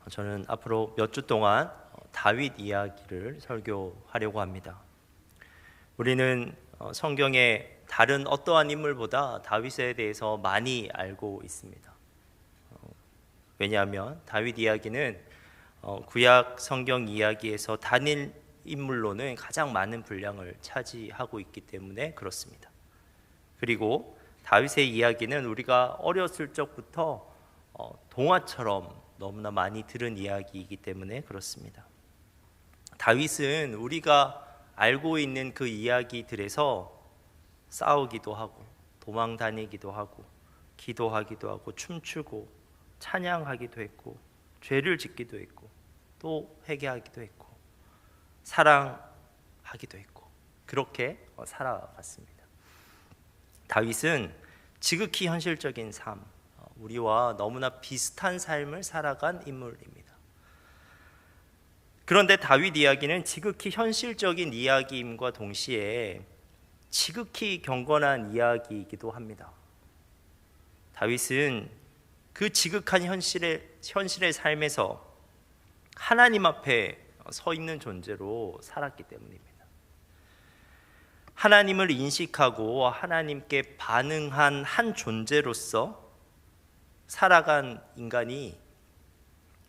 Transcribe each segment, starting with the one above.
저는 앞으로 몇 주 동안 다윗 이야기를 설교하려고 합니다. 우리는 성경의 다른 어떠한 인물보다 다윗에 대해서 많이 알고 있습니다. 왜냐하면 다윗 이야기는 구약 성경 이야기에서 단일 인물로는 가장 많은 분량을 차지하고 있기 때문에 그렇습니다. 그리고 다윗의 이야기는 우리가 어렸을 적부터 동화처럼 너무나 많이 들은 이야기이기 때문에 그렇습니다. 다윗은 우리가 알고 있는 그 이야기들에서 싸우기도 하고 도망 다니기도 하고 기도하기도 하고 춤추고 찬양하기도 했고 죄를 짓기도 했고 또 회개하기도 했고 사랑하기도 했고 그렇게 살아갔습니다. 다윗은 지극히 현실적인 삶, 우리와 너무나 비슷한 삶을 살아간 인물입니다. 그런데 다윗 이야기는 지극히 현실적인 이야기임과 동시에 지극히 경건한 이야기이기도 합니다. 다윗은 그 지극한 현실의 삶에서 하나님 앞에 서 있는 존재로 살았기 때문입니다. 하나님을 인식하고 하나님께 반응한 한 존재로서 살아간 인간이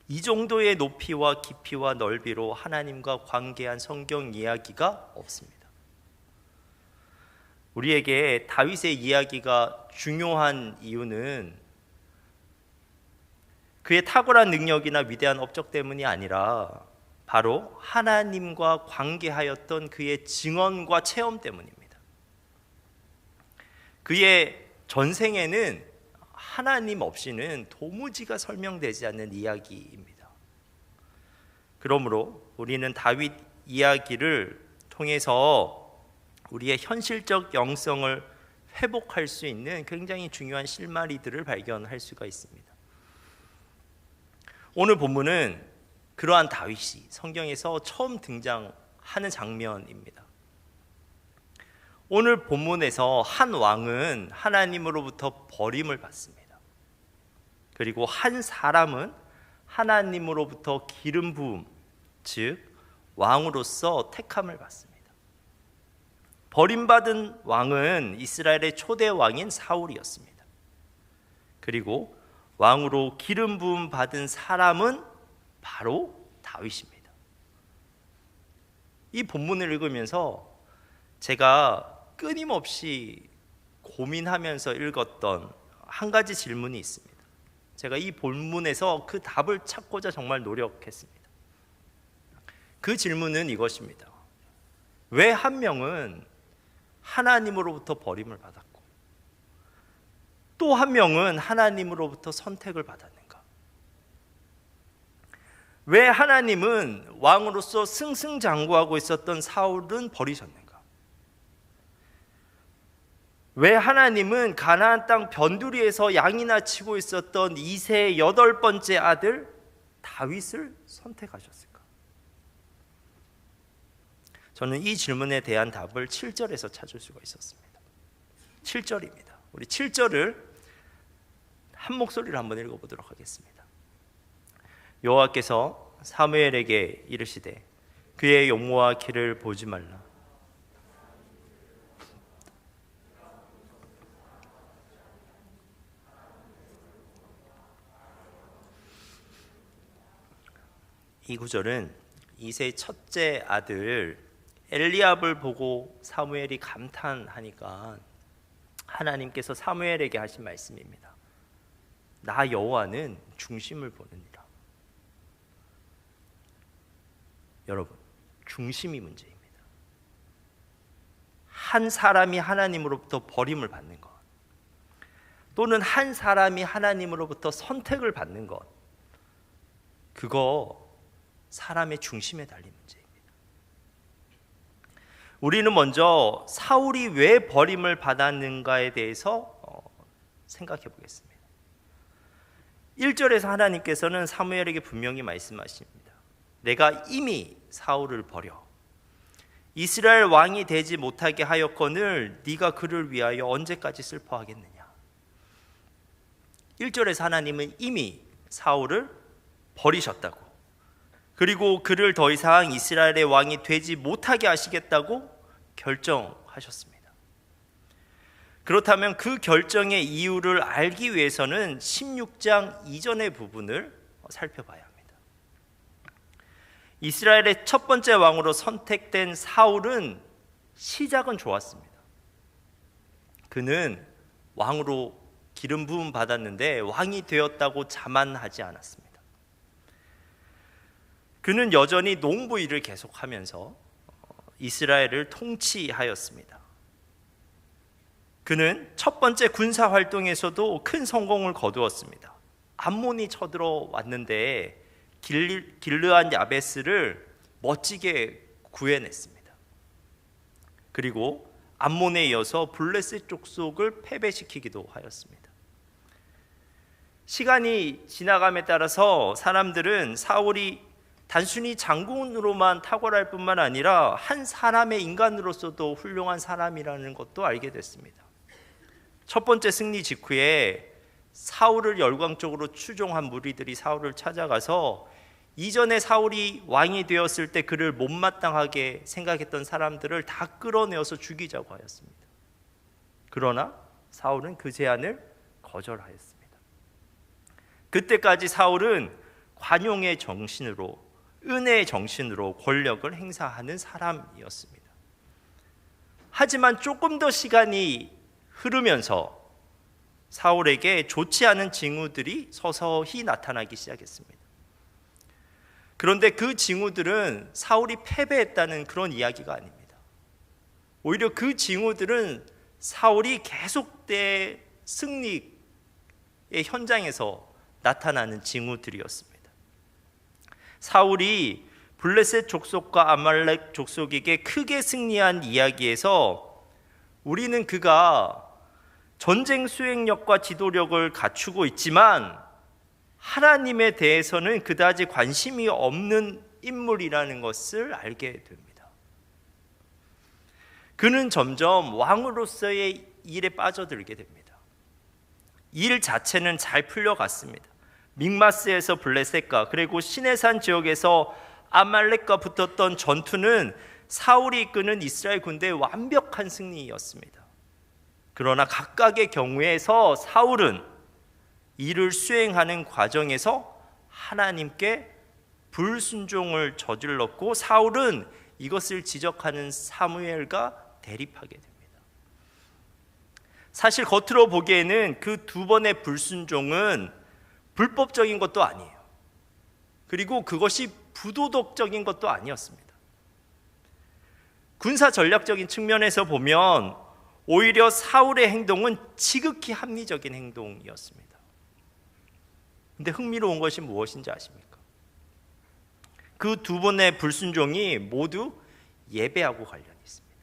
이 정도의 높이와 깊이와 넓이로 하나님과 관계한 성경 이야기가 없습니다. 우리에게 다윗의 이야기가 중요한 이유는 그의 탁월한 능력이나 위대한 업적 때문이 아니라 바로 하나님과 관계하였던 그의 증언과 체험 때문입니다. 그의 전생에는 하나님 없이는 도무지가 설명되지 않는 이야기입니다. 그러므로 우리는 다윗 이야기를 통해서 우리의 현실적 영성을 회복할 수 있는 굉장히 중요한 실마리들을 발견할 수가 있습니다. 오늘 본문은 그러한 다윗이 성경에서 처음 등장하는 장면입니다. 오늘 본문에서 한 왕은 하나님으로부터 버림을 받습니다. 그리고 한 사람은 하나님으로부터 기름 부음, 즉 왕으로서 택함을 받습니다. 버림받은 왕은 이스라엘의 초대 왕인 사울이었습니다. 그리고 왕으로 기름 부음 받은 사람은 바로 다윗입니다. 이 본문을 읽으면서 제가 끊임없이 고민하면서 읽었던 한 가지 질문이 있습니다. 제가 이 본문에서 그 답을 찾고자 정말 노력했습니다. 그 질문은 이것입니다. 왜 한 명은 하나님으로부터 버림을 받았고 또 한 명은 하나님으로부터 선택을 받았는가? 왜 하나님은 왕으로서 승승장구하고 있었던 사울은 버리셨는가? 왜 하나님은 가나안 땅 변두리에서 양이나 치고 있었던 이새의 8번째 아들 다윗을 선택하셨을까? 저는 이 질문에 대한 답을 7절에서 찾을 수가 있었습니다. 7절입니다. 우리 7절을 한 목소리로 한번 읽어보도록 하겠습니다. 여호와께서 사무엘에게 이르시되 그의 용모와 키를 보지 말라. 이 구절은 이새의 첫째 아들 엘리압을 보고 사무엘이 감탄하니까 하나님께서 사무엘에게 하신 말씀입니다. 나 여호와는 중심을 보느니라. 여러분, 중심이 문제입니다. 한 사람이 하나님으로부터 버림을 받는 것, 또는 한 사람이 하나님으로부터 선택을 받는 것, 그거 사람의 중심에 달린 문제입니다. 우리는 먼저 사울이 왜 버림을 받았는가에 대해서 생각해 보겠습니다. 1절에서 하나님께서는 사무엘에게 분명히 말씀하십니다. 내가 이미 사울을 버려 이스라엘 왕이 되지 못하게 하였거늘 네가 그를 위하여 언제까지 슬퍼하겠느냐. 1절에서 하나님은 이미 사울을 버리셨다고, 그리고 그를 더 이상 이스라엘의 왕이 되지 못하게 하시겠다고 결정하셨습니다. 그렇다면 그 결정의 이유를 알기 위해서는 16장 이전의 부분을 살펴봐야 합니다. 이스라엘의 첫 번째 왕으로 선택된 사울은 시작은 좋았습니다. 그는 왕으로 기름 부음 받았는데 왕이 되었다고 자만하지 않았습니다. 그는 여전히 농부 일을 계속하면서 이스라엘을 통치하였습니다. 그는 첫 번째 군사 활동에서도 큰 성공을 거두었습니다. 암몬이 쳐들어왔는데 길르앗 야베스를 멋지게 구해냈습니다. 그리고 암몬에 이어서 블레셋 족속을 패배시키기도 하였습니다. 시간이 지나감에 따라서 사람들은 사울이 단순히 장군으로만 탁월할 뿐만 아니라 한 사람의 인간으로서도 훌륭한 사람이라는 것도 알게 됐습니다. 첫 번째 승리 직후에 사울을 열광적으로 추종한 무리들이 사울을 찾아가서 이전에 사울이 왕이 되었을 때 그를 못마땅하게 생각했던 사람들을 다 끌어내어서 죽이자고 하였습니다. 그러나 사울은 그 제안을 거절하였습니다. 그때까지 사울은 관용의 정신으로, 은혜의 정신으로 권력을 행사하는 사람이었습니다. 하지만 조금 더 시간이 흐르면서 사울에게 좋지 않은 징후들이 서서히 나타나기 시작했습니다. 그런데 그 징후들은 사울이 패배했다는 그런 이야기가 아닙니다. 오히려 그 징후들은 사울이 계속된 승리의 현장에서 나타나는 징후들이었습니다. 사울이 블레셋 족속과 아말렉 족속에게 크게 승리한 이야기에서 우리는 그가 전쟁 수행력과 지도력을 갖추고 있지만 하나님에 대해서는 그다지 관심이 없는 인물이라는 것을 알게 됩니다. 그는 점점 왕으로서의 일에 빠져들게 됩니다. 일 자체는 잘 풀려갔습니다. 믹마스에서 블레셋과 그리고 시내산 지역에서 아말렉과 붙었던 전투는 사울이 이끄는 이스라엘 군대의 완벽한 승리였습니다. 그러나 각각의 경우에서 사울은 일을 수행하는 과정에서 하나님께 불순종을 저질렀고 사울은 이것을 지적하는 사무엘과 대립하게 됩니다. 사실 겉으로 보기에는 그 두 번의 불순종은 불법적인 것도 아니에요. 그리고 그것이 부도덕적인 것도 아니었습니다. 군사 전략적인 측면에서 보면 오히려 사울의 행동은 지극히 합리적인 행동이었습니다. 근데 흥미로운 것이 무엇인지 아십니까? 그 두 번의 불순종이 모두 예배하고 관련이 있습니다.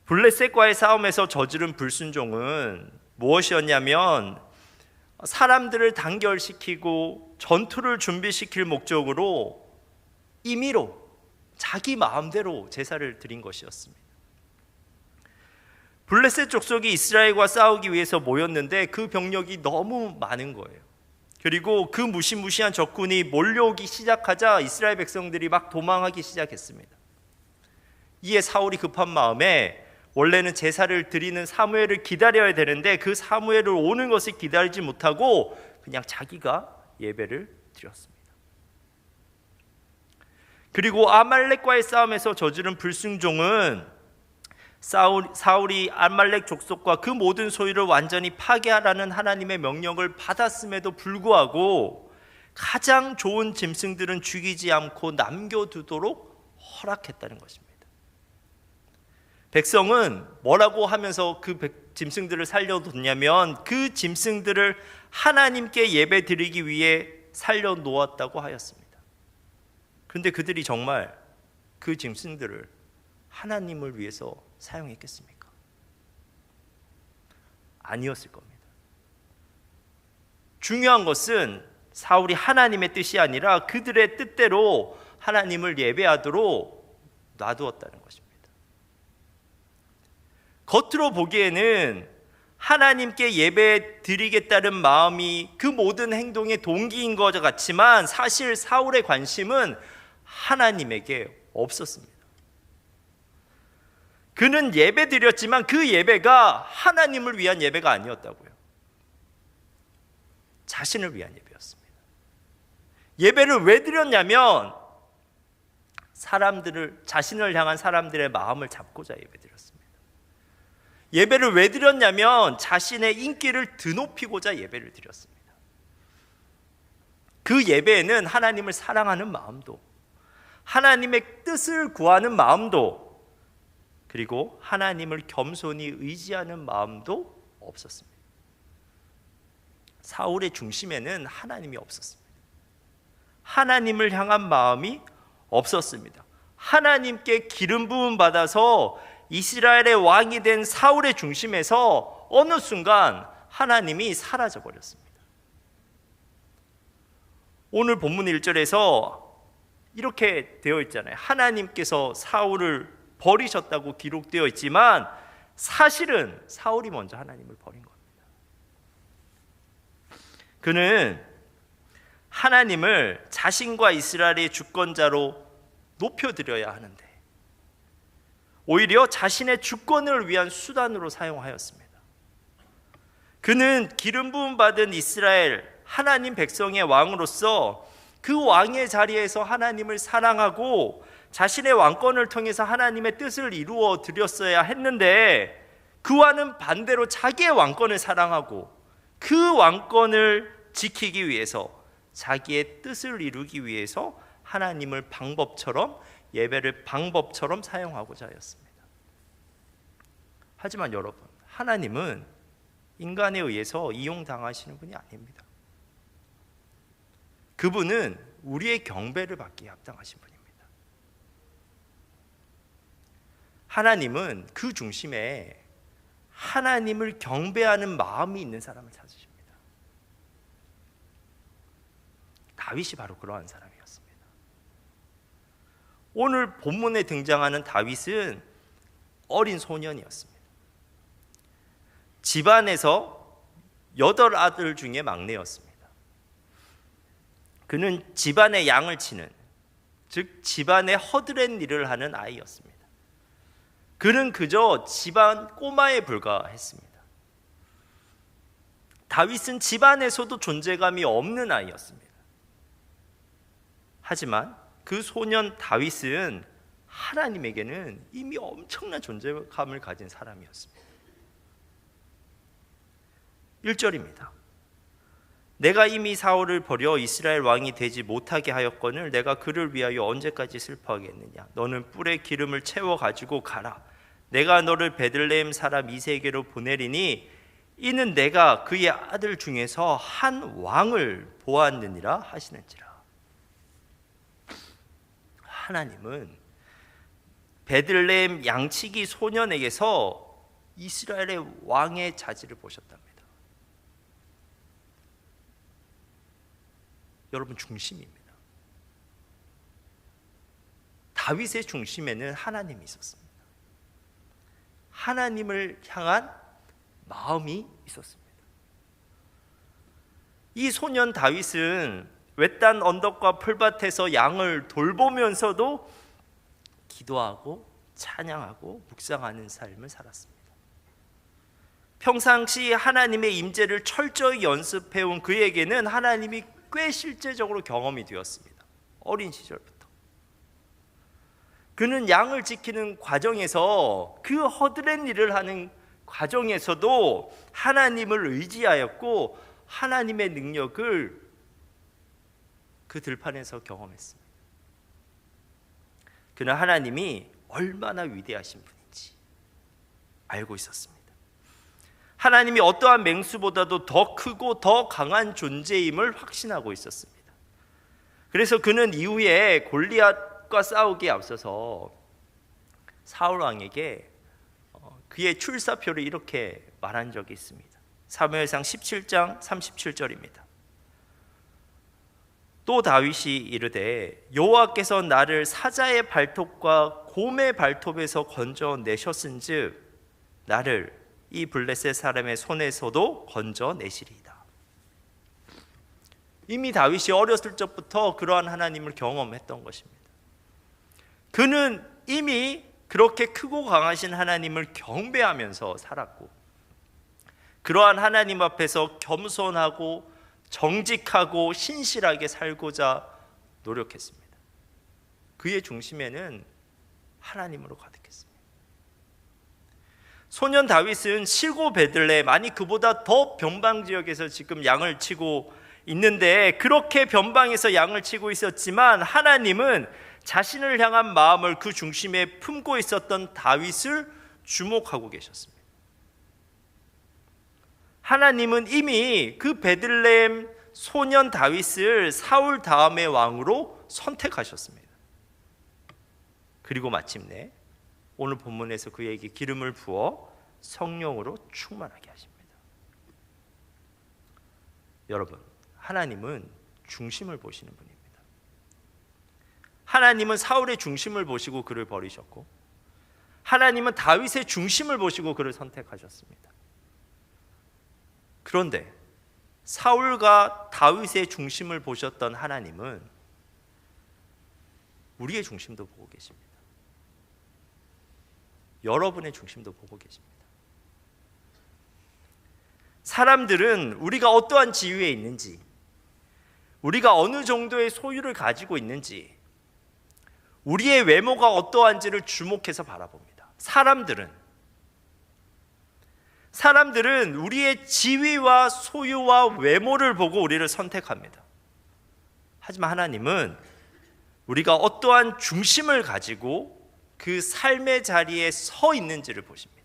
블레셋과의 싸움에서 저지른 불순종은 무엇이었냐면 사람들을 단결시키고 전투를 준비시킬 목적으로 임의로 자기 마음대로 제사를 드린 것이었습니다. 블레셋 족속이 이스라엘과 싸우기 위해서 모였는데 그 병력이 너무 많은 거예요. 그리고 그 무시무시한 적군이 몰려오기 시작하자 이스라엘 백성들이 막 도망하기 시작했습니다. 이에 사울이 급한 마음에 원래는 제사를 드리는 사무엘을 기다려야 되는데 그 사무엘을 오는 것을 기다리지 못하고 그냥 자기가 예배를 드렸습니다. 그리고 아말렉과의 싸움에서 저지른 불순종은 사울이 아말렉 족속과 그 모든 소유를 완전히 파괴하라는 하나님의 명령을 받았음에도 불구하고 가장 좋은 짐승들은 죽이지 않고 남겨두도록 허락했다는 것입니다. 백성은 뭐라고 하면서 그 짐승들을 살려뒀냐면 그 짐승들을 하나님께 예배 드리기 위해 살려놓았다고 하였습니다. 그런데 그들이 정말 그 짐승들을 하나님을 위해서 사용했겠습니까? 아니었을 겁니다. 중요한 것은 사울이 하나님의 뜻이 아니라 그들의 뜻대로 하나님을 예배하도록 놔두었다는 것입니다. 겉으로 보기에는 하나님께 예배 드리겠다는 마음이 그 모든 행동의 동기인 것 같지만 사실 사울의 관심은 하나님에게 없었습니다. 그는 예배 드렸지만 그 예배가 하나님을 위한 예배가 아니었다고요. 자신을 위한 예배였습니다. 예배를 왜 드렸냐면 자신을 향한 사람들의 마음을 잡고자 예배드렸습니다. 예배를 왜 드렸냐면 자신의 인기를 드높이고자 예배를 드렸습니다. 그 예배에는 하나님을 사랑하는 마음도, 하나님의 뜻을 구하는 마음도, 그리고 하나님을 겸손히 의지하는 마음도 없었습니다. 사울의 중심에는 하나님이 없었습니다. 하나님을 향한 마음이 없었습니다. 하나님께 기름 부음 받아서 이스라엘의 왕이 된 사울의 중심에서 어느 순간 하나님이 사라져 버렸습니다. 오늘 본문 1절에서 이렇게 되어 있잖아요. 하나님께서 사울을 버리셨다고 기록되어 있지만 사실은 사울이 먼저 하나님을 버린 겁니다. 그는 하나님을 자신과 이스라엘의 주권자로 높여드려야 하는데 오히려 자신의 주권을 위한 수단으로 사용하였습니다. 그는 기름 부음 받은 이스라엘 하나님 백성의 왕으로서 그 왕의 자리에서 하나님을 사랑하고 자신의 왕권을 통해서 하나님의 뜻을 이루어 드렸어야 했는데 그와는 반대로 자기의 왕권을 사랑하고 그 왕권을 지키기 위해서 자기의 뜻을 이루기 위해서 하나님을 예배를 방법처럼 사용하고자 하였습니다. 하지만 여러분, 하나님은 인간에 의해서 이용당하시는 분이 아닙니다. 그분은 우리의 경배를 받기에 합당하신 분입니다. 하나님은 그 중심에 하나님을 경배하는 마음이 있는 사람을 찾으십니다. 다윗이 바로 그러한 사람이었습니다. 오늘 본문에 등장하는 다윗은 어린 소년이었습니다. 집안에서 8아들 중에 막내였습니다. 그는 집안의 양을 치는, 즉 집안의 허드렛 일을 하는 아이였습니다. 그는 그저 집안 꼬마에 불과했습니다. 다윗은 집안에서도 존재감이 없는 아이였습니다. 하지만 그 소년 다윗은 하나님에게는 이미 엄청난 존재감을 가진 사람이었습니다. 1절입니다. 내가 이미 사울을 버려 이스라엘 왕이 되지 못하게 하였거늘 내가 그를 위하여 언제까지 슬퍼하겠느냐. 너는 뿔에 기름을 채워 가지고 가라. 내가 너를 베들레헴 사람 이새에게로 보내리니 이는 내가 그의 아들 중에서 한 왕을 보았느니라 하시는지라. 하나님은 베들레헴 양치기 소년에게서 이스라엘의 왕의 자질을 보셨답니다. 여러분, 중심입니다. 다윗의 중심에는 하나님이 있었습니다. 하나님을 향한 마음이 있었습니다. 이 소년 다윗은 외딴 언덕과 풀밭에서 양을 돌보면서도 기도하고 찬양하고 묵상하는 삶을 살았습니다. 평상시 하나님의 임재를 철저히 연습해온 그에게는 하나님이 꽤 실제적으로 경험이 되었습니다. 어린 시절부터. 그는 양을 지키는 과정에서 그 허드렛 일을 하는 과정에서도 하나님을 의지하였고 하나님의 능력을 그 들판에서 경험했습니다. 그는 하나님이 얼마나 위대하신 분인지 알고 있었습니다. 하나님이 어떠한 맹수보다도 더 크고 더 강한 존재임을 확신하고 있었습니다. 그래서 그는 이후에 골리앗과 싸우기에 앞서서 사울 왕에게 그의 출사표를 이렇게 말한 적이 있습니다. 사무엘상 17장 37절입니다. 또 다윗이 이르되 여호와께서 나를 사자의 발톱과 곰의 발톱에서 건져내셨은즉 나를 이 블레셋 사람의 손에서도 건져내시리이다. 이미 다윗이 어렸을 적부터 그러한 하나님을 경험했던 것입니다. 그는 이미 그렇게 크고 강하신 하나님을 경배하면서 살았고, 그러한 하나님 앞에서 겸손하고 정직하고 신실하게 살고자 노력했습니다. 그의 중심에는 하나님으로 가득했습니다. 소년 다윗은 시고 베들레헴, 아니 그보다 더 변방 지역에서 지금 양을 치고 있는데, 그렇게 변방에서 양을 치고 있었지만 하나님은 자신을 향한 마음을 그 중심에 품고 있었던 다윗을 주목하고 계셨습니다. 하나님은 이미 그 베들레헴 소년 다윗을 사울 다음의 왕으로 선택하셨습니다. 그리고 마침내 오늘 본문에서 그에게 기름을 부어 성령으로 충만하게 하십니다. 여러분, 하나님은 중심을 보시는 분입니다. 하나님은 사울의 중심을 보시고 그를 버리셨고, 하나님은 다윗의 중심을 보시고 그를 선택하셨습니다. 그런데 사울과 다윗의 중심을 보셨던 하나님은 우리의 중심도 보고 계십니다. 여러분의 중심도 보고 계십니다. 사람들은 우리가 어떠한 지위에 있는지, 우리가 어느 정도의 소유를 가지고 있는지, 우리의 외모가 어떠한지를 주목해서 바라봅니다. 사람들은 우리의 지위와 소유와 외모를 보고 우리를 선택합니다. 하지만 하나님은 우리가 어떠한 중심을 가지고 그 삶의 자리에 서 있는지를 보십니다.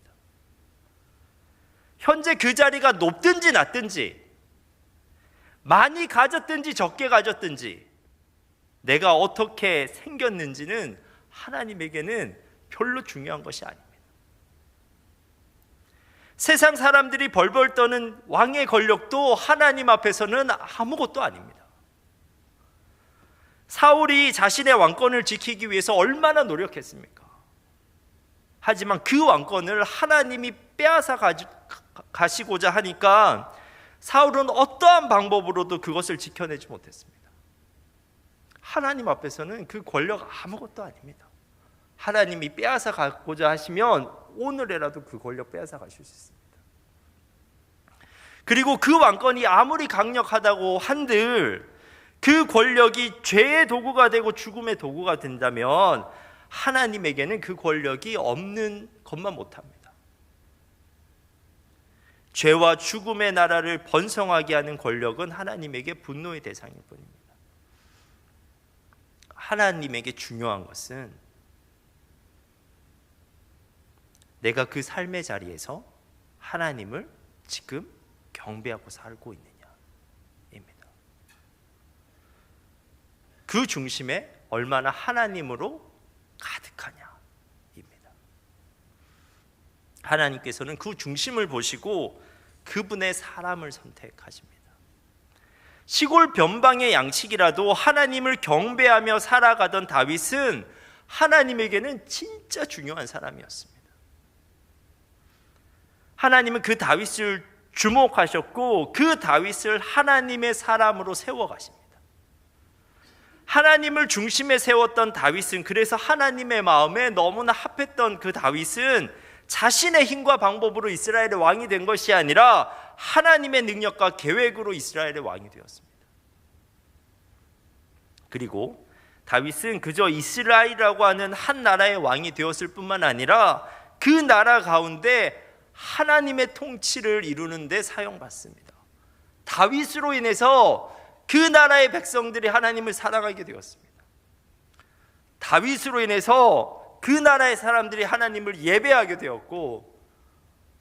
현재 그 자리가 높든지 낮든지, 많이 가졌든지 적게 가졌든지, 내가 어떻게 생겼는지는 하나님에게는 별로 중요한 것이 아닙니다. 세상 사람들이 벌벌 떠는 왕의 권력도 하나님 앞에서는 아무것도 아닙니다. 사울이 자신의 왕권을 지키기 위해서 얼마나 노력했습니까? 하지만 그 왕권을 하나님이 빼앗아 가시고자 하니까 사울은 어떠한 방법으로도 그것을 지켜내지 못했습니다. 하나님 앞에서는 그 권력 아무것도 아닙니다. 하나님이 빼앗아 가고자 하시면 오늘이라도 그 권력 빼앗아 가실 수 있습니다. 그리고 그 왕권이 아무리 강력하다고 한들 그 권력이 죄의 도구가 되고 죽음의 도구가 된다면 하나님에게는 그 권력이 없는 것만 못합니다. 죄와 죽음의 나라를 번성하게 하는 권력은 하나님에게 분노의 대상일 뿐입니다. 하나님에게 중요한 것은 내가 그 삶의 자리에서 하나님을 지금 경배하고 살고 있느냐입니다. 그 중심에 얼마나 하나님으로 가득하냐입니다. 하나님께서는 그 중심을 보시고 그분의 사람을 선택하십니다. 시골 변방의 양식이라도 하나님을 경배하며 살아가던 다윗은 하나님에게는 진짜 중요한 사람이었습니다. 하나님은 그 다윗을 주목하셨고 그 다윗을 하나님의 사람으로 세워가십니다. 하나님을 중심에 세웠던 다윗은, 그래서 하나님의 마음에 너무나 합했던 그 다윗은 자신의 힘과 방법으로 이스라엘의 왕이 된 것이 아니라 하나님의 능력과 계획으로 이스라엘의 왕이 되었습니다. 그리고 다윗은 그저 이스라엘이라고 하는 한 나라의 왕이 되었을 뿐만 아니라 그 나라 가운데 하나님의 통치를 이루는 데 사용받습니다. 다윗으로 인해서 그 나라의 백성들이 하나님을 사랑하게 되었습니다. 다윗으로 인해서 그 나라의 사람들이 하나님을 예배하게 되었고,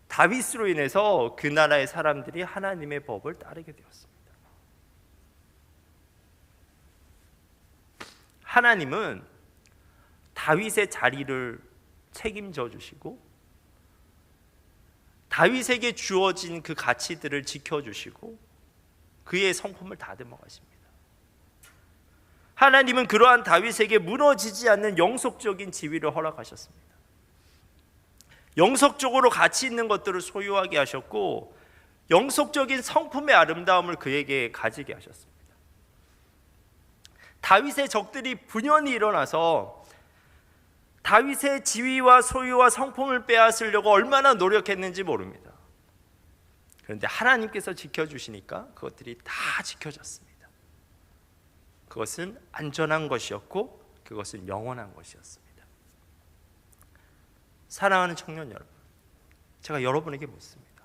다윗으로 인해서 그 나라의 사람들이 하나님의 법을 따르게 되었습니다. 하나님은 다윗의 자리를 책임져 주시고 다윗에게 주어진 그 가치들을 지켜주시고 그의 성품을 다듬어 가십니다. 하나님은 그러한 다윗에게 무너지지 않는 영속적인 지위를 허락하셨습니다. 영속적으로 가치 있는 것들을 소유하게 하셨고 영속적인 성품의 아름다움을 그에게 가지게 하셨습니다. 다윗의 적들이 분연히 일어나서 다윗의 지위와 소유와 성품을 빼앗으려고 얼마나 노력했는지 모릅니다. 그런데 하나님께서 지켜주시니까 그것들이 다 지켜졌습니다. 그것은 안전한 것이었고 그것은 영원한 것이었습니다. 사랑하는 청년 여러분, 제가 여러분에게 묻습니다.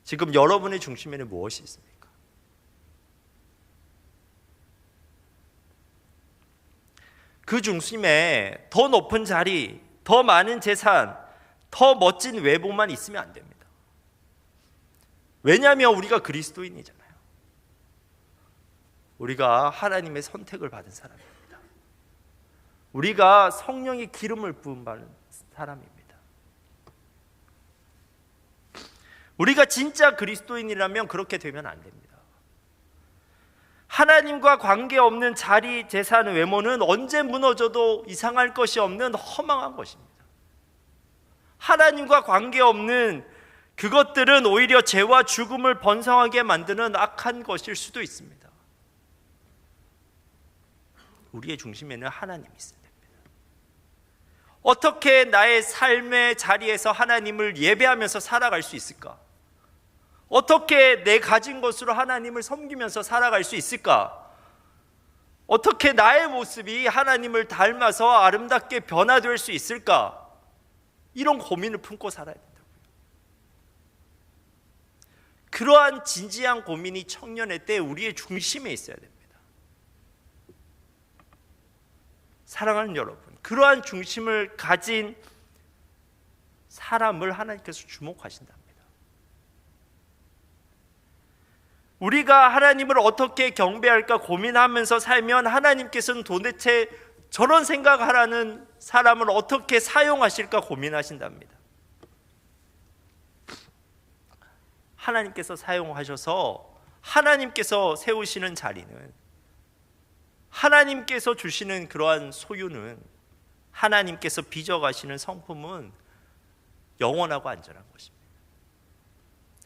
지금 여러분의 중심에는 무엇이 있습니까? 그 중심에 더 높은 자리, 더 많은 재산, 더 멋진 외모만 있으면 안 됩니다. 왜냐하면 우리가 그리스도인이잖아요. 우리가 하나님의 선택을 받은 사람입니다. 우리가 성령의 기름을 부음 받은 사람입니다. 우리가 진짜 그리스도인이라면 그렇게 되면 안 됩니다. 하나님과 관계없는 자리, 재산, 외모는 언제 무너져도 이상할 것이 없는 허망한 것입니다. 하나님과 관계없는 그것들은 오히려 죄와 죽음을 번성하게 만드는 악한 것일 수도 있습니다. 우리의 중심에는 하나님이 있어야 됩니다. 어떻게 나의 삶의 자리에서 하나님을 예배하면서 살아갈 수 있을까? 어떻게 내 가진 것으로 하나님을 섬기면서 살아갈 수 있을까? 어떻게 나의 모습이 하나님을 닮아서 아름답게 변화될 수 있을까? 이런 고민을 품고 살아야 된다고요. 그러한 진지한 고민이 청년의 때 우리의 중심에 있어야 됩니다. 사랑하는 여러분, 그러한 중심을 가진 사람을 하나님께서 주목하신답니다. 우리가 하나님을 어떻게 경배할까 고민하면서 살면 하나님께서는 도대체 저런 생각하라는 사람을 어떻게 사용하실까 고민하신답니다. 하나님께서 사용하셔서 하나님께서 세우시는 자리는, 하나님께서 주시는 그러한 소유는, 하나님께서 빚어가시는 성품은 영원하고 안전한 것입니다.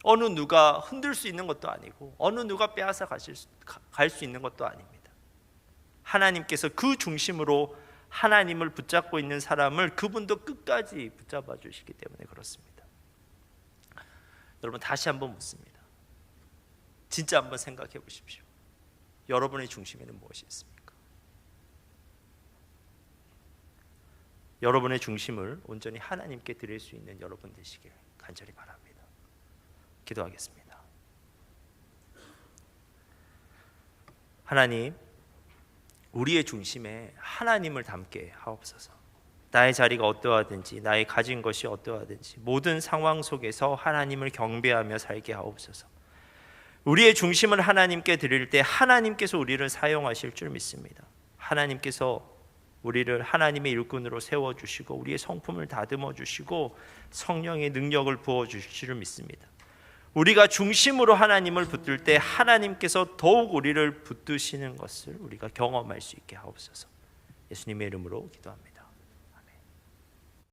어느 누가 흔들 수 있는 것도 아니고 어느 누가 빼앗아 갈 수 있는 것도 아닙니다. 하나님께서 그 중심으로 하나님을 붙잡고 있는 사람을 그분도 끝까지 붙잡아 주시기 때문에 그렇습니다. 여러분, 다시 한번 묻습니다. 진짜 한번 생각해 보십시오. 여러분의 중심에는 무엇이 있습니까? 여러분의 중심을 온전히 하나님께 드릴 수 있는 여러분 되시길 간절히 바랍니다. 기도하겠습니다. 하나님, 우리의 중심에 하나님을 담게 하옵소서. 나의 자리가 어떠하든지 나의 가진 것이 어떠하든지 모든 상황 속에서 하나님을 경배하며 살게 하옵소서. 우리의 중심을 하나님께 드릴 때 하나님께서 우리를 사용하실 줄 믿습니다. 하나님께서 우리를 하나님의 일꾼으로 세워주시고 우리의 성품을 다듬어 주시고 성령의 능력을 부어주실 줄 믿습니다. 우리가 중심으로 하나님을 붙들 때 하나님께서 더욱 우리를 붙드시는 것을 우리가 경험할 수 있게 하옵소서. 예수님의 이름으로 기도합니다.